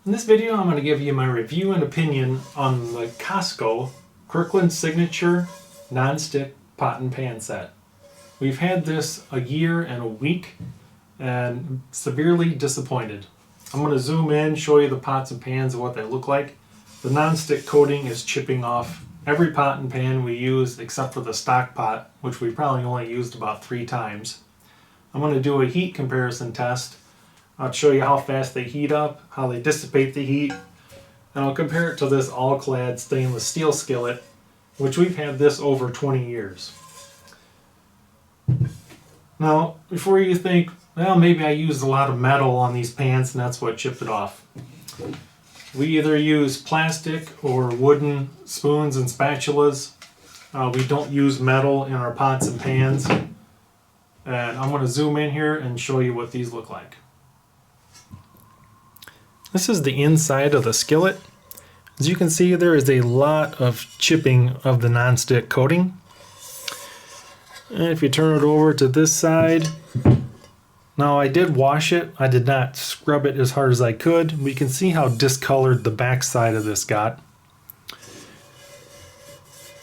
In this video, I'm going to give you my review and opinion on the COSTCO Kirkland Signature Non-Stick Pot and Pan Set. We've had this a year and a week and severely disappointed. I'm going to zoom in, show you the pots and pans and what they look like. The non-stick coating is chipping off every pot and pan we use except for the stock pot, which we probably only used about 3 times. I'm going to do a heat comparison test. I'll show you how fast they heat up, how they dissipate the heat, and I'll compare it to this all-clad stainless steel skillet, which we've had this over 20 years. Now, before you think, well, maybe I used a lot of metal on these pans and that's what chipped it off. We either use plastic or wooden spoons and spatulas. We don't use metal in our pots and pans. And I'm going to zoom in here and show you what these look like. This is the inside of the skillet. As you can see, there is a lot of chipping of the non-stick coating. And if you turn it over to this side, now I did wash it. I did not scrub it as hard as I could. We can see how discolored the back side of this got.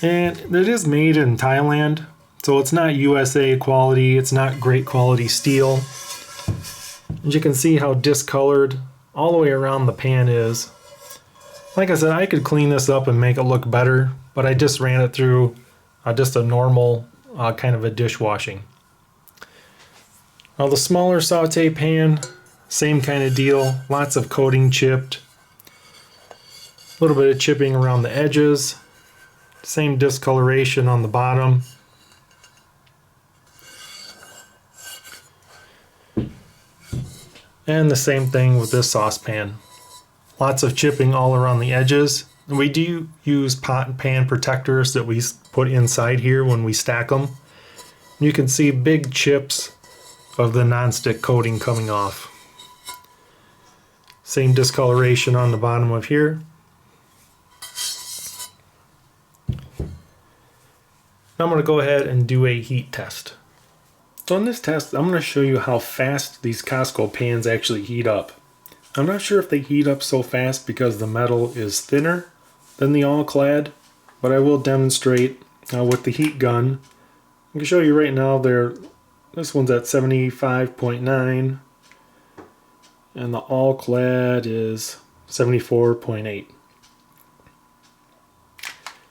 And it is made in Thailand, so it's not USA quality. It's not great quality steel. As you can see how discolored all the way around the pan is. Like I said, I could clean this up and make it look better, but I just ran it through just a normal kind of a dishwashing. Now the smaller saute pan, same kind of deal, lots of coating chipped, a little bit of chipping around the edges, same discoloration on the bottom. And the same thing with this saucepan. Lots of chipping all around the edges. And we do use pot and pan protectors that we put inside here when we stack them. You can see big chips of the non-stick coating coming off. Same discoloration on the bottom of here. Now I'm going to go ahead and do a heat test. So in this test, I'm going to show you how fast these COSTCO pans actually heat up. I'm not sure if they heat up so fast because the metal is thinner than the all-clad, but I will demonstrate with the heat gun. I can show you right now, this one's at 75.9 and the all-clad is 74.8.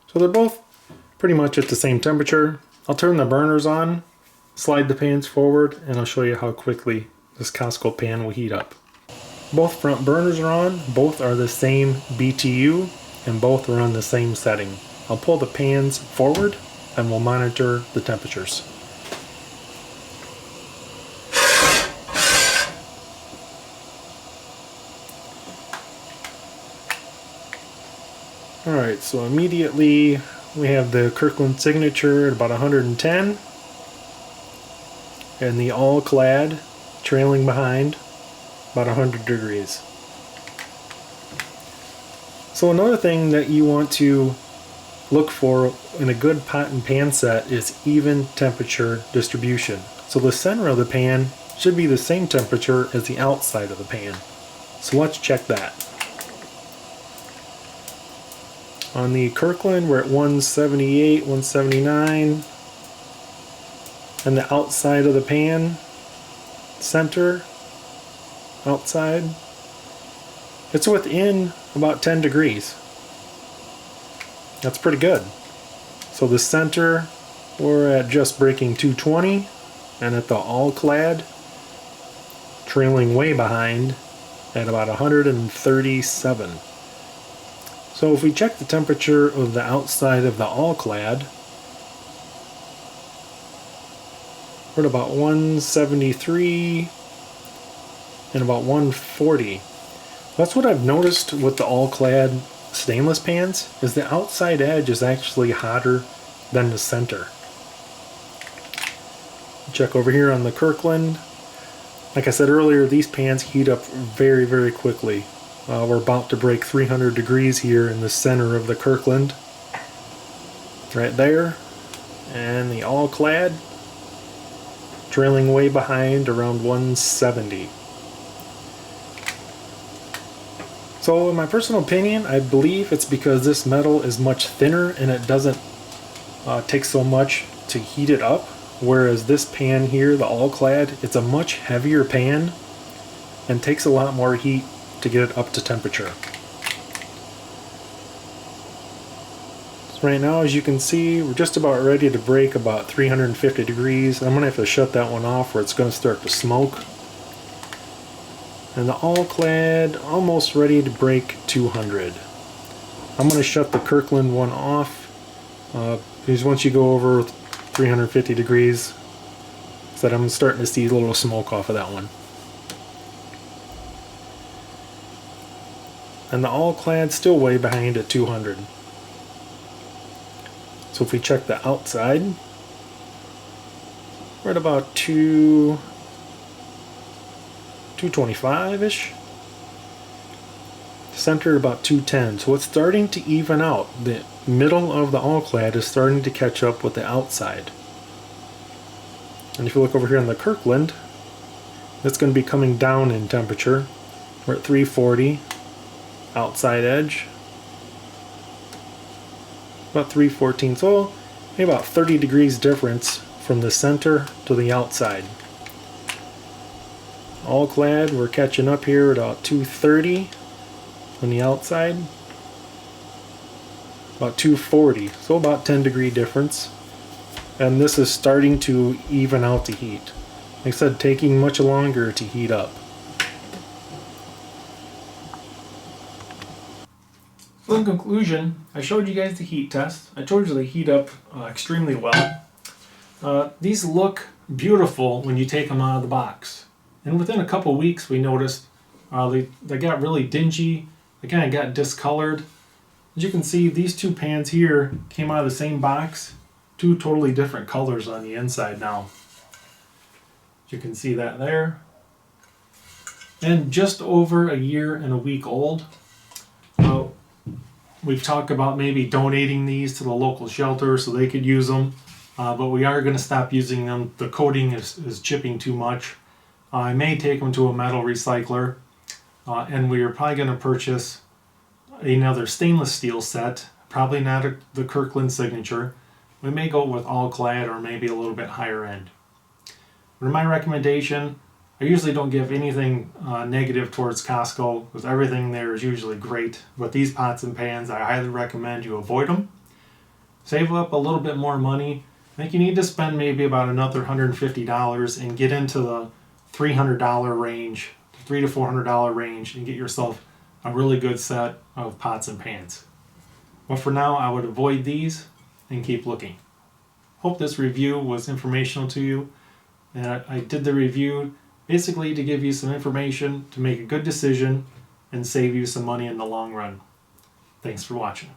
So they're both pretty much at the same temperature. I'll turn the burners on, slide the pans forward, and I'll show you how quickly this COSTCO pan will heat up. Both front burners are on, both are the same BTU, and both are on the same setting. I'll pull the pans forward and we'll monitor the temperatures. Alright, so immediately we have the Kirkland Signature at about 110. And the all-clad trailing behind about 100 degrees. So another thing that you want to look for in a good pot and pan set is even temperature distribution. So the center of the pan should be the same temperature as the outside of the pan. So let's check that. On the Kirkland, we're at 178, 179. And the outside of the pan, center, outside, it's within about 10 degrees. That's pretty good. So the center, we're at just breaking 220, and at the all-clad, trailing way behind at about 137. So if we check the temperature of the outside of the all-clad, we're at about 173 and about 140. That's what I've noticed with the all-clad stainless pans, is the outside edge is actually hotter than the center. Check over here on the Kirkland. Like I said earlier, these pans heat up very, very quickly. We're about to break 300 degrees here in the center of the Kirkland. Right there. And the all-clad, trailing way behind around 170. So in my personal opinion, I believe it's because this metal is much thinner and it doesn't take so much to heat it up. Whereas this pan here, the all-clad, it's a much heavier pan and takes a lot more heat to get it up to temperature. So right now, as you can see, we're just about ready to break about 350 degrees. I'm going to have to shut that one off or it's going to start to smoke. And the all-clad almost ready to break 200. I'm going to shut the Kirkland one off because once you go over 350 degrees, so that I'm starting to see a little smoke off of that one. And the all-clad still way behind at 200. So if we check the outside, we're at about 225-ish. Center about 210. So it's starting to even out. The middle of the all-clad is starting to catch up with the outside. And if you look over here on the Kirkland, it's going to be coming down in temperature. We're at 340. Outside edge. About 314. So maybe about 30 degrees difference from the center to the outside. All-clad, we're catching up here at about 230 on the outside. About 240, so about 10-degree difference. And this is starting to even out the heat. Like I said, taking much longer to heat up. So in conclusion, I showed you guys the heat test. I told you they heat up extremely well. These look beautiful when you take them out of the box. And within a couple weeks, we noticed they got really dingy. They kind of got discolored. As you can see, these two pans here came out of the same box. Two totally different colors on the inside now. You can see that there. And just over a year and a week old. We've talked about maybe donating these to the local shelter so they could use them. But we are going to stop using them. The coating is chipping too much. I may take them to a metal recycler, and we are probably going to purchase another stainless steel set, probably not the Kirkland signature. We may go with all-clad or maybe a little bit higher end. But in my recommendation, I usually don't give anything negative towards COSTCO because everything there is usually great. But these pots and pans, I highly recommend you avoid them. Save up a little bit more money. I think you need to spend maybe about another $150 and get into the $300 range, $300 to $400 range, and get yourself a really good set of pots and pans. But for now, I would avoid these and keep looking. Hope this review was informational to you. And I did the review basically to give you some information to make a good decision and save you some money in the long run. Thanks for watching.